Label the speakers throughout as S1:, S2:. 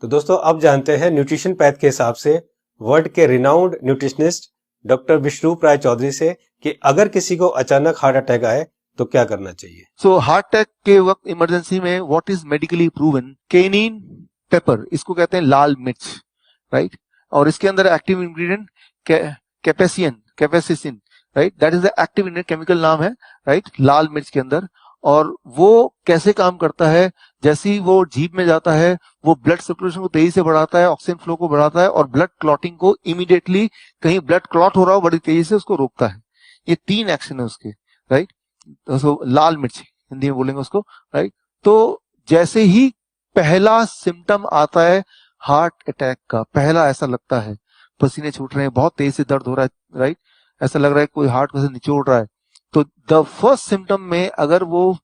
S1: तो दोस्तों अब जानते हैं न्यूट्रिशन पैथ के हिसाब से वर्ल्ड के रिनाउंड न्यूट्रिशनिस्ट डॉक्टर विश्वरूप राय चौधरी से कि अगर किसी को अचानक हार्ट अटैक आए तो क्या करना चाहिए।
S2: सो हार्ट अटैक के वक्त इमरजेंसी में what is medically proven, cayenne pepper, इसको कहते हैं लाल मिर्च, राइट, और इसके अंदर active ingredient capsaicin, right, that is the active ingredient, chemical नाम है, राइट, लाल मिर्च के अंदर। और वो कैसे काम करता है, जैसे ही वो जीभ में जाता है वो ब्लड सर्कुलेशन को तेजी से बढ़ाता है, ऑक्सीजन फ्लो को बढ़ाता है और ब्लड क्लॉटिंग को इमीडिएटली, कहीं ब्लड क्लॉट हो रहा हो बड़ी तेजी से उसको रोकता है। ये 3 एक्शन है उसके, राइट। तो लाल मिर्च हिंदी में बोलेंगे उसको, राइट। तो जैसे ही पहला सिम्टम आता है हार्ट अटैक का, पहला ऐसा लगता है पसीने छूट रहे हैं, बहुत तेज से दर्द हो रहा है, राइट, ऐसा लग रहा है कोई हार्ट को से निचोड़ रहा है, तो द फर्स्ट सिम्टम में अगर वो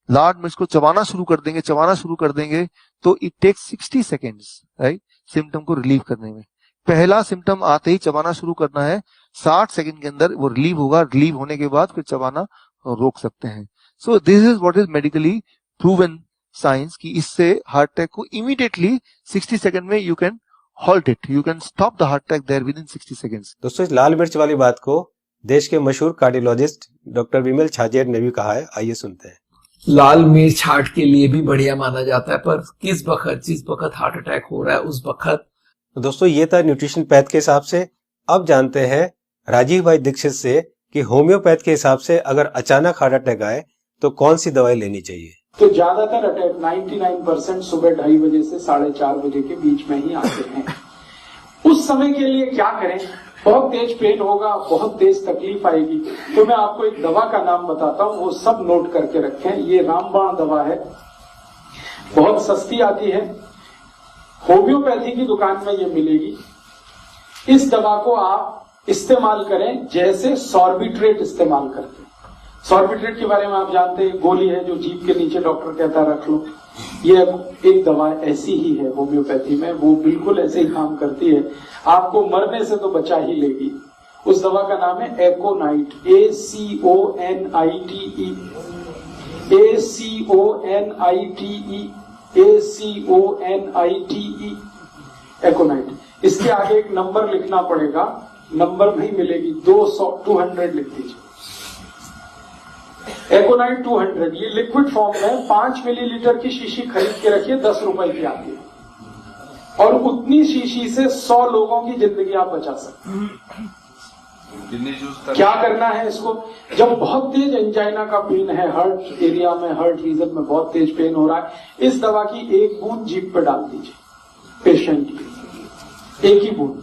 S2: लाल मिर्च को चबाना शुरू कर देंगे तो it takes 60 seconds, right, symptom को रिलीव करने में। पहला सिम्टम आते ही चबाना शुरू करना है, 60 सेकेंड के अंदर वो रिलीव होगा, रिलीव होने के बाद फिर चबाना रोक सकते हैं। So this is what is medically proven science कि इससे हार्ट अटैक को इमीडिएटली 60 सेकेंड में you can halt it, you can stop the heart attack there within 60 seconds.
S1: दोस्तों इस लाल मिर्च वाली बात को देश के मशहूर कार्डियोलॉजिस्ट डॉक्टर विमल छाजेड़ ने भी कहा है, आइए सुनते हैं।
S3: लाल मिर्च हार्ट के लिए भी बढ़िया माना जाता है, पर जिस वक्त हार्ट अटैक हो रहा है उस वक्त।
S1: दोस्तों ये था न्यूट्रिशन पैथ के हिसाब से। अब जानते हैं राजीव भाई दीक्षित से कि होम्योपैथ के हिसाब से अगर अचानक हार्ट अटैक आए तो कौन सी दवाई लेनी चाहिए।
S4: तो ज्यादातर अटैक 99% सुबह 2:30 बजे से 4:30 बजे के बीच में ही आते हैं। उस समय के लिए क्या करें, बहुत तेज पेन होगा, बहुत तेज तकलीफ आएगी, तो मैं आपको एक दवा का नाम बताता हूं, वो सब नोट करके रखें। ये रामबाण दवा है, बहुत सस्ती आती है, होम्योपैथी की दुकान में ये मिलेगी। इस दवा को आप इस्तेमाल करें जैसे सॉर्बिट्रेट इस्तेमाल करते हैं। सॉर्बिट्रेट के बारे में आप जानते हैं, गोली है जो जीभ के नीचे डॉक्टर कहता है रख लो। ये एक दवा ऐसी ही है होम्योपैथी में, वो बिल्कुल ऐसे ही काम करती है, आपको मरने से तो बचा ही लेगी। उस दवा का नाम है एकोनाइट, ACONITE, एकोनाइट। इसके आगे एक नंबर लिखना पड़ेगा, नंबर नहीं मिलेगी, 200 लिख दीजिए। एकोनाइट 200, ये लिक्विड फॉर्म में 5 मिलीलीटर की शीशी खरीद के रखिए, 10 रुपए की आती है, और उतनी शीशी से 100 लोगों की जिंदगी आप बचा सकते हैं। क्या करना है इसको, जब बहुत तेज एंजाइना का पेन है, हार्ट एरिया में, हार्ट रीजन में बहुत तेज पेन हो रहा है, इस दवा की 1 बूंद जीभ पे डाल दीजिए पेशेंट की, 1 ही बूंद।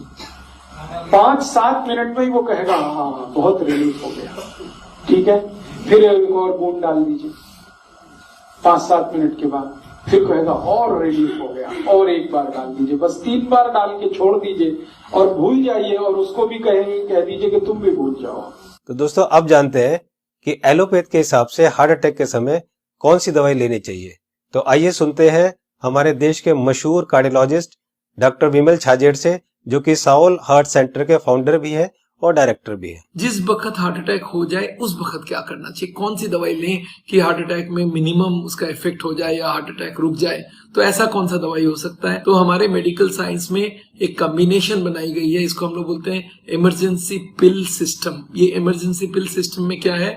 S4: 5-7 मिनट में ही वो कहेगा हाँ बहुत रिलीफ हो गया, ठीक है। फिर एक और बूंद डाल दीजिए 5-7 मिनट के बाद, फिर कहेगा और रिलीफ हो गया, और एक बार डाल दीजिए, बस 3 बार डाल के छोड़ दीजिए और भूल जाइए, और उसको भी कह दीजिए कि तुम भी भूल जाओ।
S1: तो दोस्तों अब जानते हैं कि एलोपैथ के हिसाब से हार्ट अटैक के समय कौन सी दवाई लेनी चाहिए। तो आइए सुनते हैं हमारे देश के मशहूर कार्डियोलॉजिस्ट डॉक्टर विमल छाजेड़ से, जो कि साउल हार्ट सेंटर के फाउंडर भी है और डायरेक्टर भी है।
S3: जिस वक्त हार्ट अटैक हो जाए उस वक्त क्या करना चाहिए, कौन सी दवाई लें कि हार्ट अटैक में मिनिमम उसका इफेक्ट हो जाए या हार्ट अटैक रुक जाए, तो ऐसा कौन सा दवाई हो सकता है। तो हमारे मेडिकल साइंस में एक कॉम्बिनेशन बनाई गई है, इसको हम लोग बोलते हैं इमरजेंसी पिल सिस्टम। ये इमरजेंसी पिल सिस्टम में क्या है,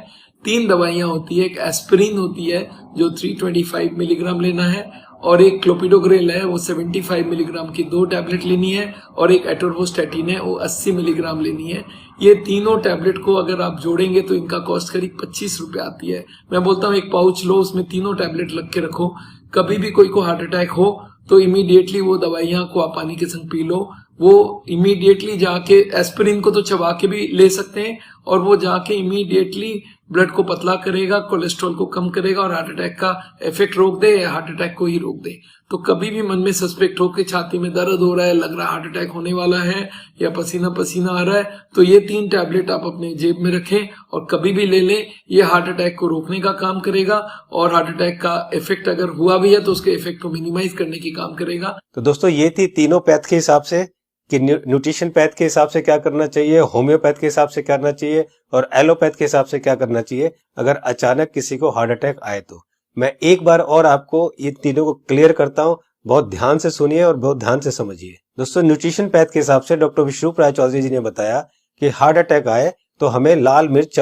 S3: 3 दवाइयां होती है, एक एस्पिरिन होती है जो 325 मिलीग्राम लेना है, और एक क्लोपिडोग्रेल है वो 75 मिलीग्राम की 2 टैबलेट लेनी है, और एक एटोरवोस्टैटिन है वो 80 मिलीग्राम लेनी है। ये तीनों टैबलेट को अगर आप जोड़ेंगे तो इनका कॉस्ट करीब 25 रुपए आती है। मैं बोलता हूँ एक पाउच लो, उसमें तीनों टैबलेट लग के रखो, कभी भी कोई को हार्ट अटैक हो तो इमीडिएटली वो दवाइयां को आप पानी के संग पी लो। वो इमीडिएटली जाके एस्पिरिन को तो चबा के भी ले सकते हैं, और वो जाके इमीडिएटली ब्लड को पतला करेगा, कोलेस्ट्रॉल को कम करेगा और हार्ट अटैक का इफेक्ट रोक दे या हार्ट अटैक को ही रोक दे। तो कभी भी मन में सस्पेक्ट हो कि छाती में दर्द हो रहा है, लग रहा है हार्ट अटैक होने वाला है, या पसीना पसीना आ रहा है, तो ये 3 टैबलेट आप अपने जेब में रखें और कभी भी ले लें। ये हार्ट अटैक को रोकने का काम करेगा, और हार्ट अटैक का इफेक्ट अगर हुआ भी है तो उसके इफेक्ट को मिनिमाइज करने की काम करेगा।
S1: तो दोस्तों ये थी तीनों पैथ के हिसाब से कि न्यूट्रिशन पैथ के हिसाब से क्या करना चाहिए, होम्योपैथ के हिसाब से क्या करना चाहिए, और एलोपैथ के हिसाब से क्या करना चाहिए अगर अचानक किसी को हार्ट अटैक आए तो। मैं एक बार और आपको ये तीनों को क्लियर करता हूं बहुत ध्यान से सुनिए और बहुत ध्यान से समझिए। दोस्तों, न्यूट्रिशन पैथ के हिसाब से डॉक्टर विश्वरूप राय चौधरी जी ने बताया कि हार्ट अटैक आए तो हमें लाल मिर्च